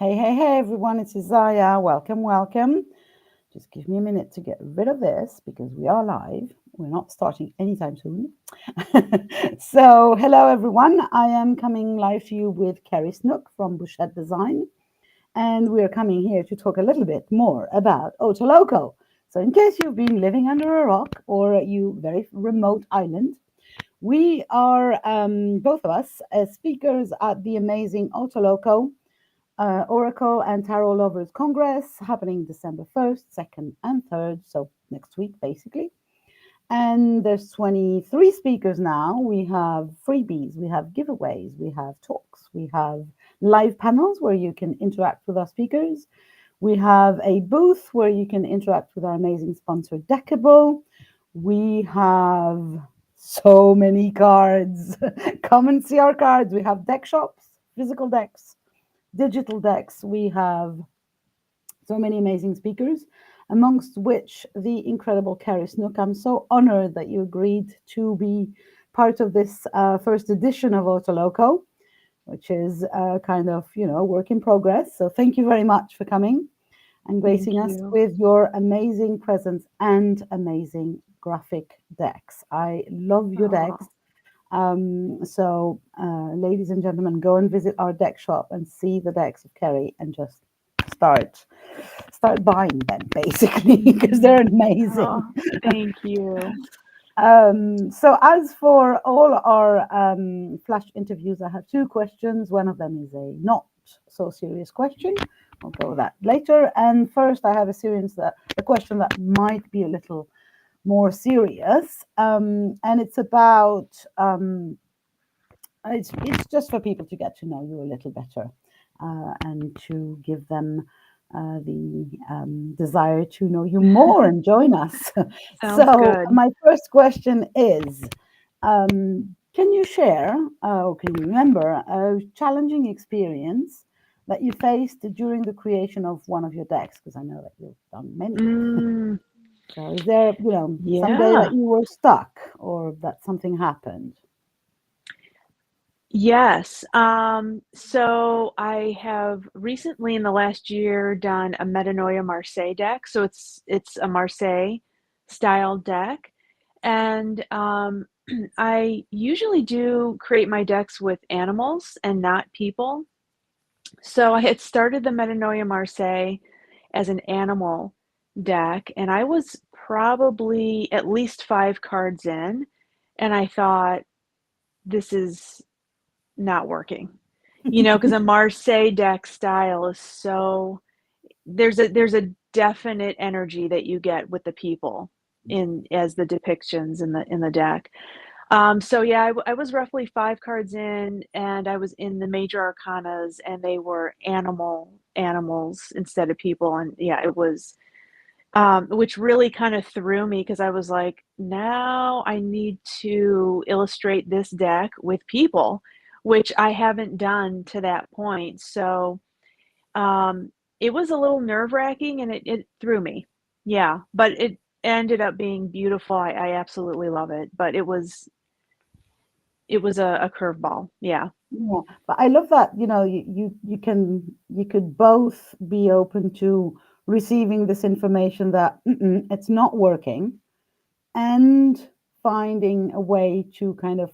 Hey, everyone, it's Isaiah. Welcome. Just give me a minute to get rid of this because we are live. We're not starting anytime soon. So, hello, everyone. I am coming live to you with Kerri Snook from Bouchette Design, and we are coming here to talk a little bit more about OTALOCO. So, in case you've been living under a rock or you very remote island, we are both of us as speakers at the amazing OTALOCO Oracle and Tarot Lovers Congress happening December 1st, 2nd, and 3rd. So next week, basically. And there's 23 speakers now. We have freebies, we have giveaways, we have talks, we have live panels where you can interact with our speakers. We have a booth where you can interact with our amazing sponsor, Deckable. We have so many cards. Come and see our cards. We have deck shops, physical decks, digital decks. We have so many amazing speakers, amongst which the incredible Kerri Snook. I'm so honored that you agreed to be part of this first edition of OTALOCO, which is kind of, work in progress. So thank you very much for coming and gracing us with your amazing presence and amazing graphic decks. I love your decks. Ladies and gentlemen, go and visit our deck shop and see the decks of Kerri and just start buying them, basically, because they're amazing. Oh, thank you. So as for all our flash interviews, I have two questions. One of them is a not so serious question. I'll go with that later. And first, I have a question that might be a little more serious, and it's about it's just for people to get to know you a little better, and to give them the desire to know you more and join us. Sounds So good. my first question is, can you share, or can you remember a challenging experience that you faced during the creation of one of your decks? Because I know that you've done many. Mm, So is there, someday yeah. that you were stuck or that something happened? Yes. So I have recently in the last year done a Metanoia Marseille deck. So it's a Marseille style deck. And I usually do create my decks with animals and not people. So I had started the Metanoia Marseille as an animal deck, and I was probably at least 5 cards in, and I thought, this is not working. Because a Marseille deck style is so there's a definite energy that you get with the people in as the depictions in the deck. So yeah, I was roughly 5 cards in, and I was in the major arcanas, and they were animals instead of people, and yeah, it was, which really kind of threw me because I was like, now I need to illustrate this deck with people, which I haven't done to that point. So it was a little nerve-wracking, and it threw me. Yeah, but it ended up being beautiful. I absolutely love it, but it was a curveball. Yeah. Yeah, but I love that, you could both be open to receiving this information that it's not working, and finding a way to kind of,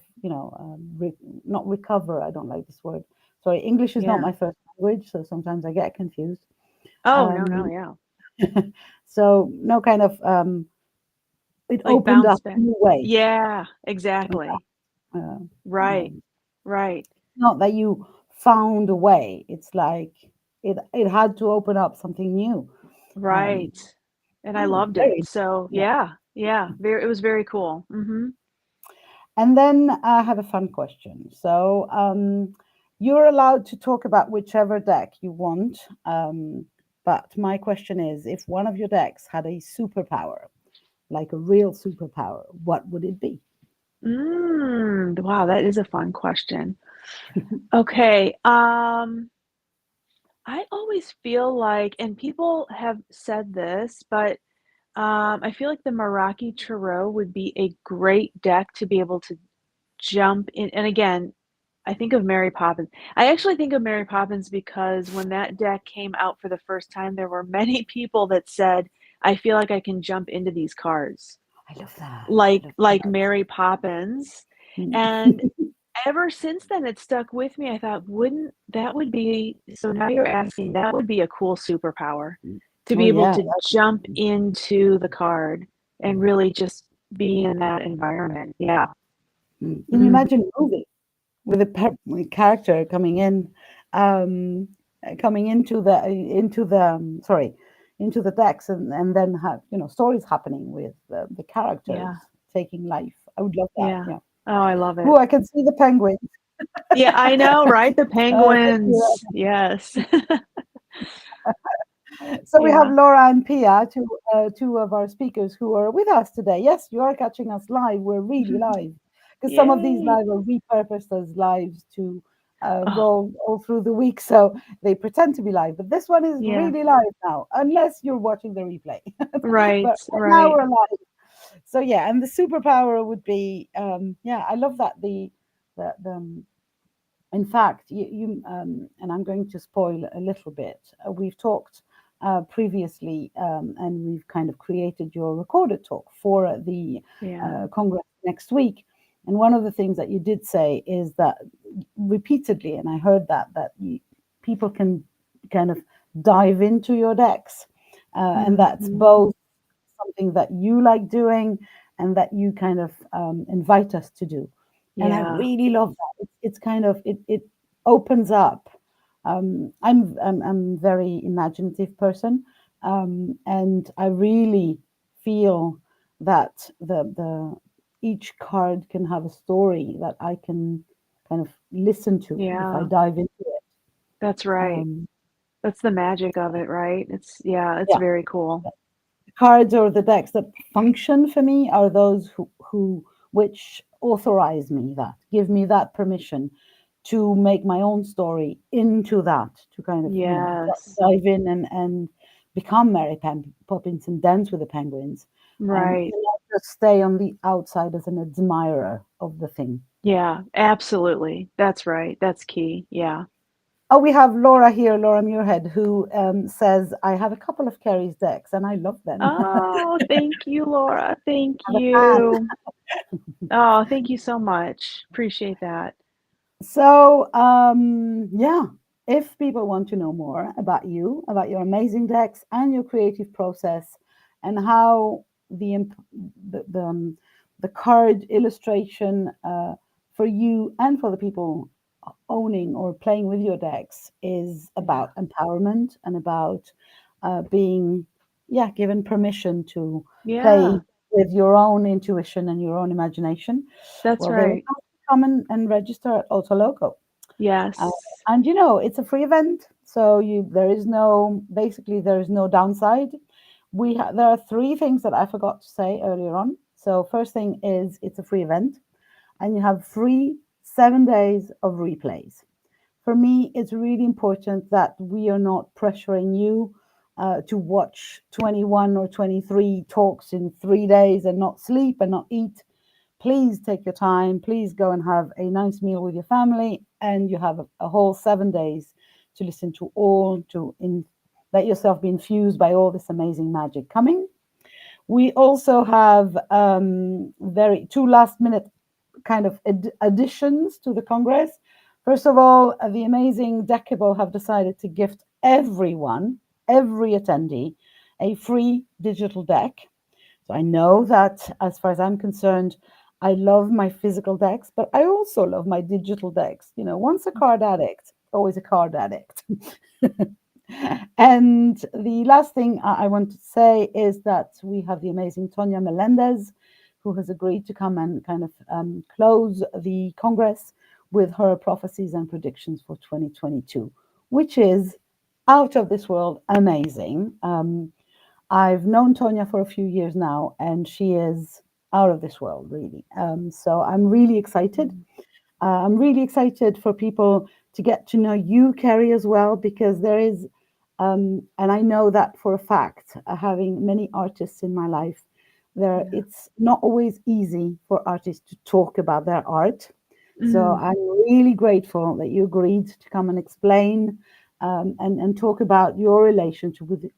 not recover. I don't like this word. Sorry, English is not Yeah. my first language, so sometimes I get confused. Oh, no, Um, yeah. so no kind of, it Like opened bounce up back. new ways. Yeah, Yeah, exactly. uh, Right. Right. not that you found a way. It's like it had to open up something new. Um, Right. And I loved it. Very, So, yeah. yeah. Yeah, it was very cool. Mhm. And then I have a fun question. So you're allowed to talk about whichever deck you want. But my question is, if one of your decks had a superpower, like a real superpower, what would it be? Wow, that is a fun question. Okay. I always feel like, and people have said this, but I feel like the Meraki Tarot would be a great deck to be able to jump in. And again, I think of Mary Poppins. I actually think of Mary Poppins because when that deck came out for the first time, there were many people that said, "I feel like I can jump into these cards." I love that. I Like love like that. Mary Poppins, Mm. and ever since then, it stuck with me. I thought, wouldn't that would be so now you're asking, that would be a cool superpower to Oh be able yeah. to jump into the card and really just be in that environment. Yeah. Can you Mhm. imagine a movie with a character coming in, um, coming into the sorry, into the decks, and then have stories happening with the characters Yeah. taking life. I would love that. Yeah. Yeah. Oh, I love Oh, it. I can see the penguins. Yeah, I know, right? The I can see penguins. that. Yes. So we have Yeah. Laura and Pia, two of our speakers who are with us today. Yes, you are catching us live. We're really live because some of these Yay. live are repurposed as lives to Oh, go all through the week. So they pretend to be live, but this one is yeah. really live now, unless you're watching the replay. Right, But right now right. we're live. So yeah, and the superpower would be yeah, I love that the in fact, and I'm going to spoil a little bit. We've talked previously, and we've kind of created your recorded talk for the Yeah. Congress next week. And one of the things that you did say is that repeatedly, and I heard that people can kind of dive into your decks, and that's Mhm. both something that you like doing and that you kind of invite us to do. And I Yeah. really love that. It's kind of it opens up. I'm very imaginative person, and I really feel that the each card can have a story that I can kind of listen to if I Yeah. dive into it. That's right. Um, That's the magic of it, right? It's yeah, very cool. cards or the decks that function for me are those who which authorize me, that give me that permission to make my own story into that, to kind of Yes. dive in and become Poppins and dance with the penguins, Right. and not just stay on the outside as an admirer of the thing. Yeah, absolutely. That's right. That's key. Yeah. Oh, we have Laura here, Laura Muirhead, who says, I have a couple of Kerri's decks and I love them. Oh, thank you, Laura. Thank I'm a fan. you. Oh, thank you so much. Appreciate that. So, yeah, if people want to know more about you, about your amazing decks and your creative process, and how the the, um, the card illustration for you and for the people owning or playing with your decks is Yeah. about empowerment and about being, yeah, given permission to play Yeah, with your own intuition and your own imagination. that's Well, they right. come and register at OTALOCO. Uh, Yes. and it's a free event, so there is no basically there is no downside. There are three things that I forgot to say earlier on. So first thing is it's a free event, and you have free 7 days of replays. For me, it's really important that we are not pressuring you to watch 21 or 23 talks in 3 days and not sleep and not eat. Please take your time. Please go and have a nice meal with your family, and you have a whole 7 days to listen to let yourself be infused by all this amazing magic coming. We also have very two last minute kind of additions to the Congress. First of all, the amazing Decabo have decided to gift every attendee, a free digital deck. So I know that as far as I'm concerned, I love my physical decks, but I also love my digital decks. Once a card addict, always a card addict. And the last thing I want to say is that we have the amazing Tonya Melendez, who has agreed to come and kind of close the Congress with her prophecies and predictions for 2022, which is out of this world amazing. I've known Tonya for a few years now, and she is out of this world, really. So I'm really excited. Mm. I'm really excited for people to get to know you, Kerri, as well, because there is, and I know that for a fact, having many artists in my life, Yeah. it's not always easy for artists to talk about their art. So Mm. I'm really grateful that you agreed to come and explain and talk about your relationship with,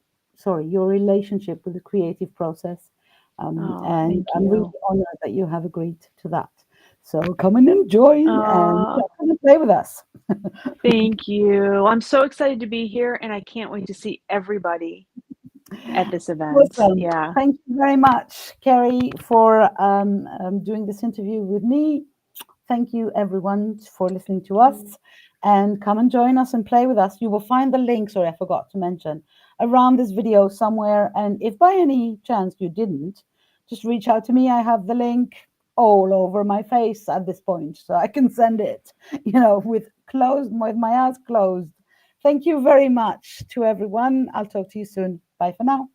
your relationship with the creative process. Oh, And thank I'm really you. honored that you have agreed to that. So come in and join and Oh, come and play with us. thank you. I'm so excited to be here, and I can't wait to see everybody at this event. Awesome. Yeah. Thank you very much, Kerri, for doing this interview with me. Thank you, everyone, for listening to us. And come and join us and play with us. You will find the link, sorry, I forgot to mention, around this video somewhere. And if by any chance you didn't, just reach out to me. I have the link all over my face at this point, so I can send it, with my eyes closed. Thank you very much to everyone. I'll talk to you soon. Bye for now.